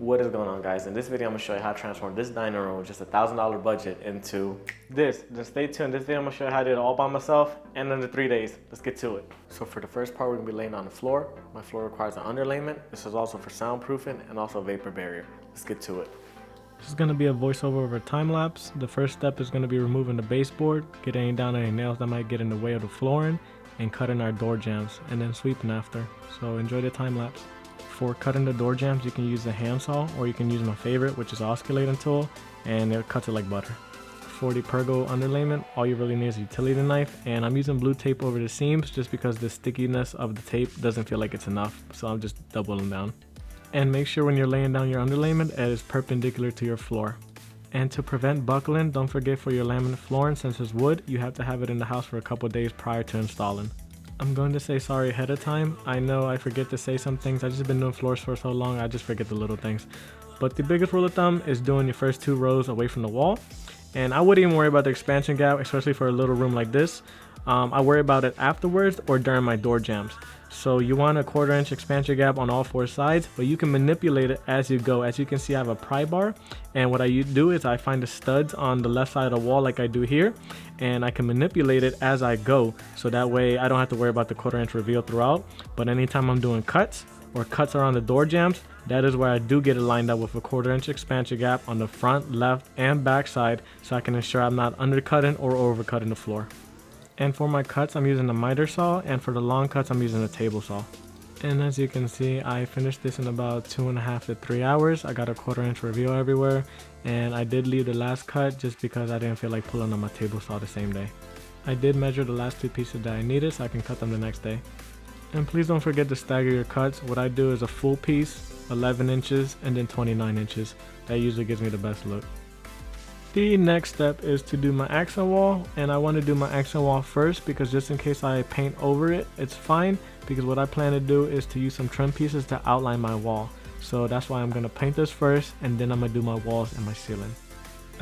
What is going on, guys? In this video I'm going to show you how to transform this dining room with just $1,000 budget into this. Just stay tuned. This video I'm going to show you how I did it all by myself and under 3 days. Let's get to it. So for the first part, we're going to be laying on the floor. My floor requires an underlayment. This is also for soundproofing and also vapor barrier. Let's get to it. This is going to be a voiceover over time lapse. The first step is going to be removing the baseboard, getting down any nails that might get in the way of the flooring, and cutting our door jambs, and then sweeping after. So enjoy the time lapse. For cutting the door jambs, you can use a handsaw, or you can use my favorite, which is osculating tool, and it cuts it like butter. For the pergo underlayment, all you really need is a utility knife, and I'm using blue tape over the seams just because the stickiness of the tape doesn't feel like it's enough, so I'm just doubling down. And make sure when you're laying down your underlayment, it is perpendicular to your floor. And to prevent buckling, don't forget for your laminate flooring, since it's wood, you have to have it in the house for a couple days prior to installing. I'm going to say sorry ahead of time. I know I forget to say some things. I've just been doing floors for so long, I just forget the little things. But the biggest rule of thumb is doing your first 2 rows away from the wall. And I wouldn't even worry about the expansion gap, especially for a little room like this. I worry about it afterwards or during my door jambs. So you want a 1/4 inch expansion gap on all 4 sides, but you can manipulate it as you go. As you can see, I have a pry bar, and what I do is I find the studs on the left side of the wall like I do here, and I can manipulate it as I go, so that way I don't have to worry about the 1/4 inch reveal throughout. But anytime I'm doing cuts or cuts around the door jambs, that is where I do get it lined up with a 1/4 inch expansion gap on the front, left, and back side, so I can ensure I'm not undercutting or overcutting the floor. And for my cuts, I'm using a miter saw, and for the long cuts, I'm using a table saw. And as you can see, I finished this in about 2.5 to 3 hours. I got a 1/4 inch reveal everywhere, and I did leave the last cut just because I didn't feel like pulling on my table saw the same day. I did measure the last 2 pieces that I needed so I can cut them the next day. And please don't forget to stagger your cuts. What I do is a full piece, 11 inches, and then 29 inches. That usually gives me the best look. The next step is to do my accent wall, and I want to do my accent wall first because just in case I paint over it, it's fine, because what I plan to do is to use some trim pieces to outline my wall. So that's why I'm going to paint this first, and then I'm going to do my walls and my ceiling.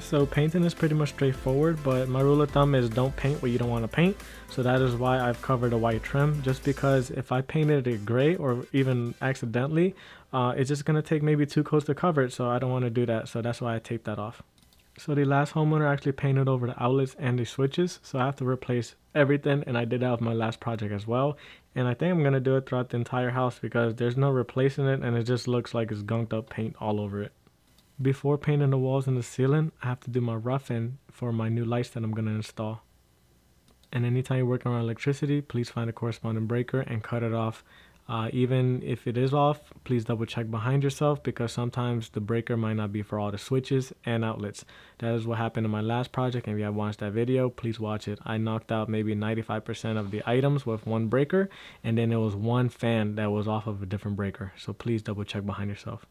So painting is pretty much straightforward, but my rule of thumb is don't paint what you don't want to paint. So that is why I've covered a white trim, just because if I painted it gray or even accidentally, it's just going to take maybe 2 coats to cover it, so I don't want to do that. So that's why I taped that off. So the last homeowner actually painted over the outlets and the switches, so I have to replace everything, and I did that with my last project as well. And I think I'm going to do it throughout the entire house because there's no replacing it, and it just looks like it's gunked up paint all over it. Before painting the walls and the ceiling, I have to do my roughing for my new lights that I'm going to install. And anytime you're working around electricity, please find a corresponding breaker and cut it off. Even if it is off, please double check behind yourself, because sometimes the breaker might not be for all the switches and outlets. That is what happened in my last project, and if you have watched that video, please watch it. I knocked out maybe 95% of the items with 1 breaker, and then there was 1 fan that was off of a different breaker. So please double check behind yourself.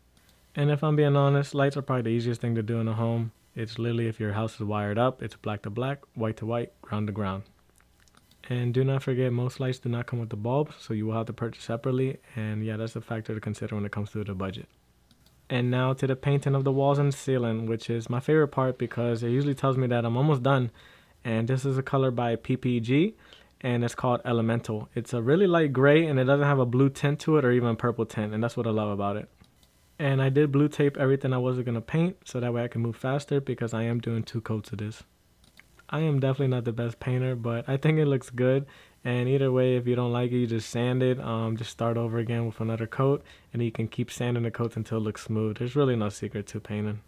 And if I'm being honest, lights are probably the easiest thing to do in a home. It's literally, if your house is wired up, it's black to black, white to white, ground to ground. And do not forget, most lights do not come with the bulbs, so you will have to purchase separately. And yeah, that's a factor to consider when it comes to the budget. And now to the painting of the walls and the ceiling, which is my favorite part because it usually tells me that I'm almost done. And this is a color by PPG, and it's called Elemental. It's a really light gray, and it doesn't have a blue tint to it or even a purple tint, and that's what I love about it. And I did blue tape everything I wasn't going to paint, so that way I can move faster, because I am doing 2 coats of this. I am definitely not the best painter, but I think it looks good. And either way, if you don't like it, you just sand it. Just start over again with another coat, and you can keep sanding the coats until it looks smooth. There's really no secret to painting.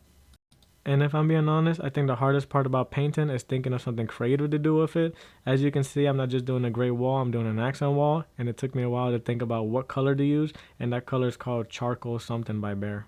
And if I'm being honest, I think the hardest part about painting is thinking of something creative to do with it. As you can see, I'm not just doing a gray wall, I'm doing an accent wall, and it took me a while to think about what color to use, and that color is called Charcoal Something by Bear.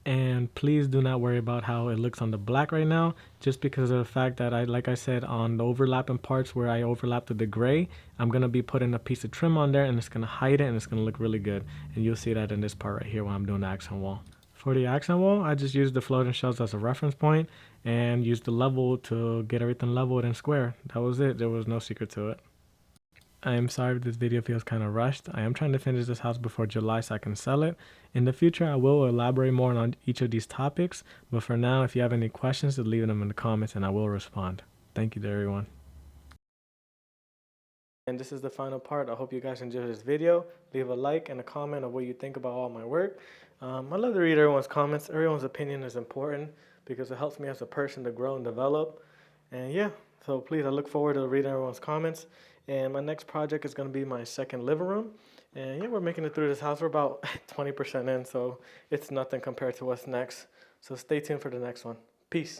And please do not worry about how it looks on the black right now, just because of the fact that like I said, on the overlapping parts where I overlapped with the gray, I'm going to be putting a piece of trim on there, and it's going to hide it, and it's going to look really good. And you'll see that in this part right here when I'm doing the accent wall. For the accent wall, I just used the floating shells as a reference point and used the level to get everything leveled and square. That was it. There was no secret to it. I am sorry if this video feels kind of rushed. I am trying to finish this house before July so I can sell it. In the future, I will elaborate more on each of these topics, but for now, if you have any questions, just leave them in the comments and I will respond. Thank you to everyone. And this is the final part. I hope you guys enjoyed this video. Leave a like and a comment of what you think about all my work. I love to read everyone's comments. Everyone's opinion is important because it helps me as a person to grow and develop. And yeah, so please, I look forward to reading everyone's comments. And my next project is going to be my second living room. And yeah, we're making it through this house. We're about 20% in, so it's nothing compared to what's next. So stay tuned for the next one. Peace.